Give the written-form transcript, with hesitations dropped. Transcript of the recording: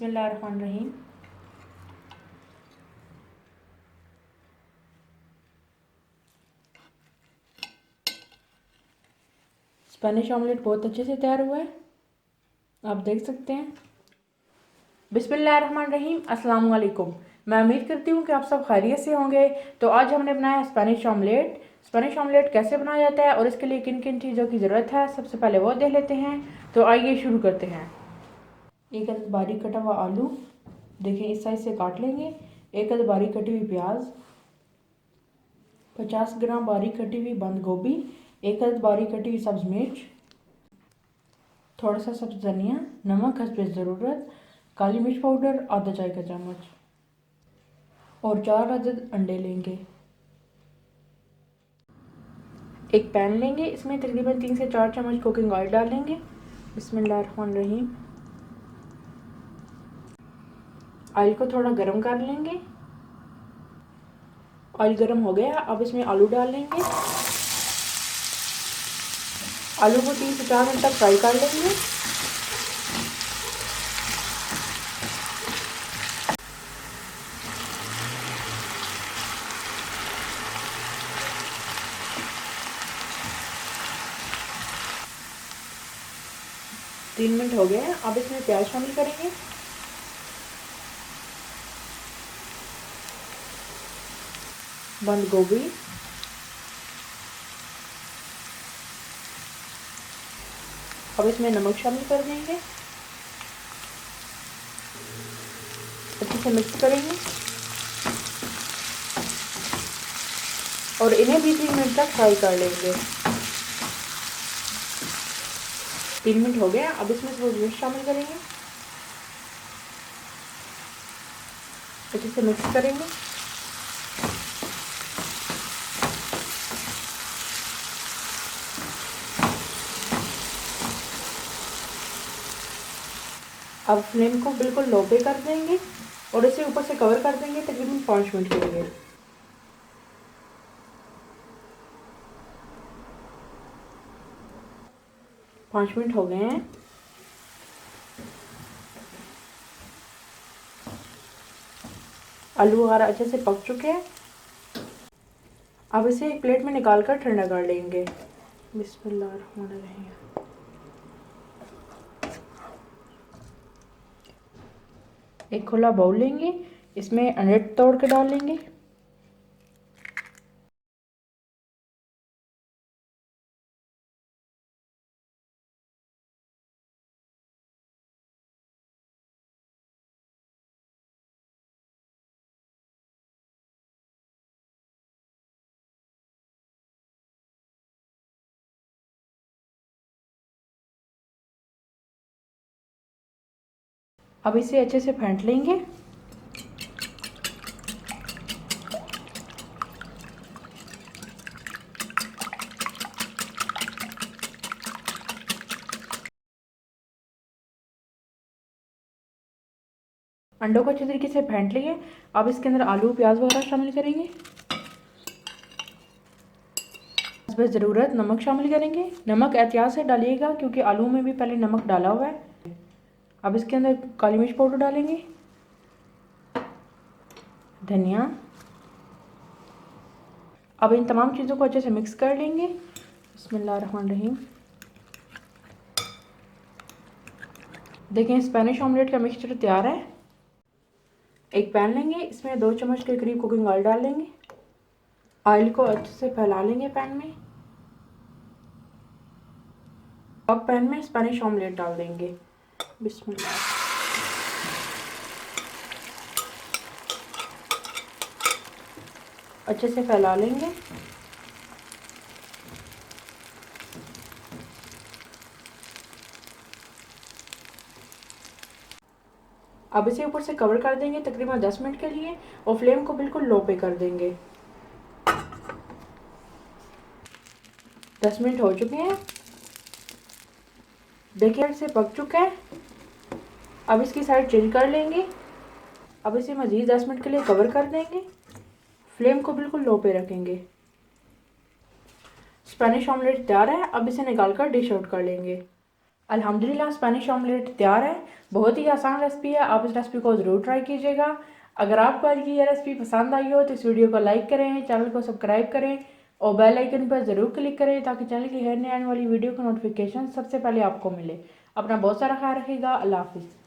बिस्मिल्लाहिर्रहमानिर्रहीम। Spanish omelette बहुत अच्छे से तैयार हुआ है, आप देख सकते हैं। बिस्मिल्लाहिर्रहमानिर्रहीम, अस्सलाम वालेकुम। मैं उम्मीद करती हूँ कि आप सब खैरियत से होंगे। तो आज हमने बनाया स्पेनिश ऑमलेट। स्पेनिश ऑमलेट कैसे बनाया जाता है और इसके लिए किन किन चीज़ों की ज़रूरत है, सबसे पहले वो देख लेते हैं। तो आइए शुरू करते हैं। एक अदद बारीक कटा हुआ आलू, देखिए इस साइज से काट लेंगे। एक अदद बारीक कटी हुई प्याज, 50 ग्राम बारीक कटी हुई बंद गोभी, एक अदद बारीक कटी हुई सब्ज़ मिर्च, थोड़ा सा सब्ज़ धनिया, नमक हस्बे ज़रूरत, काली मिर्च पाउडर आधा चाय का चम्मच और 4 अदद अंडे लेंगे। एक पैन लेंगे, इसमें तकरीबन 3 से 4 चम्मच कुकिंग ऑयल डालेंगे। बिस्मिल्लाहिर्रहमानिर्रहीम। ऑयल को थोड़ा गर्म कर लेंगे। ऑयल गर्म हो गया, अब इसमें आलू डाल लेंगे। आलू को 3 से 4 मिनट तक फ्राई कर लेंगे। तीन मिनट हो गए हैं, अब इसमें प्याज शामिल करेंगे। बंद गोभी, अब इसमें नमक शामिल कर देंगे। अच्छे से मिक्स करेंगे और इन्हें भी 3 मिनट तक फ्राई कर लेंगे। 3 मिनट हो गए, अब इसमें थोड़ी मिर्च शामिल करेंगे। अच्छे से मिक्स करेंगे। अब फ्लेम को बिल्कुल लो पे कर देंगे और इसे ऊपर से कवर कर देंगे तकरीबन 5 मिनट के लिए। पाँच मिनट हो गए हैं। आलू वगैरह अच्छे से पक चुके हैं। अब इसे एक प्लेट में निकाल कर ठंडा कर लेंगे। बिस्मिल्लाहिर्रहमानिर्रहीम। एक खुला बाउल लेंगे, इसमें अंडे तोड़ के डाल लेंगे। अब इसे अच्छे से फेंट लेंगे। अंडों को अच्छे तरीके से फेंट लिए। अब इसके अंदर आलू प्याज वगैरह शामिल करेंगे। बस ज़रूरत नमक शामिल करेंगे। नमक एहतियात से डालिएगा क्योंकि आलू में भी पहले नमक डाला हुआ है। अब इसके अंदर काली मिर्च पाउडर डालेंगे, धनिया। अब इन तमाम चीज़ों को अच्छे से मिक्स कर लेंगे। बिस्मिल्लाहिर्रहमानिर्रहीम। देखें स्पेनिश ऑमलेट का मिक्सचर तैयार है। एक पैन लेंगे, इसमें 2 चम्मच के करीब कुकिंग ऑयल डाल लेंगे। ऑयल को अच्छे से फैला लेंगे पैन में। अब पैन में स्पेनिश ऑमलेट डाल देंगे। बिस्मिल्लाह। अच्छे से फैला लेंगे। अब इसे ऊपर से कवर कर देंगे तकरीबन 10 मिनट के लिए और फ्लेम को बिल्कुल लो पे कर देंगे। 10 मिनट हो चुके हैं। देखिए से पक चुका है। अब इसकी साइड चेंज कर लेंगे। अब इसे मज़ीद 10 मिनट के लिए कवर कर देंगे। फ्लेम को बिल्कुल लो पे रखेंगे। स्पेनिश ऑमलेट तैयार है। अब इसे निकाल कर डिश आउट कर लेंगे। अल्हम्दुलिल्लाह स्पेनिश ऑमलेट तैयार है। बहुत ही आसान रेसिपी है, आप इस रेसिपी को ज़रूर ट्राई कीजिएगा। अगर आपको आज की ये रेसिपी पसंद आई हो तो इस वीडियो को लाइक करें, चैनल को सब्सक्राइब करें और बेल आइकन पर ज़रूर क्लिक करें ताकि चैनल की हर नई आने वाली वीडियो का नोटिफिकेशन सबसे पहले आपको मिले। अपना बहुत सारा ख्याल रखिएगा। अल्लाह हाफिज़।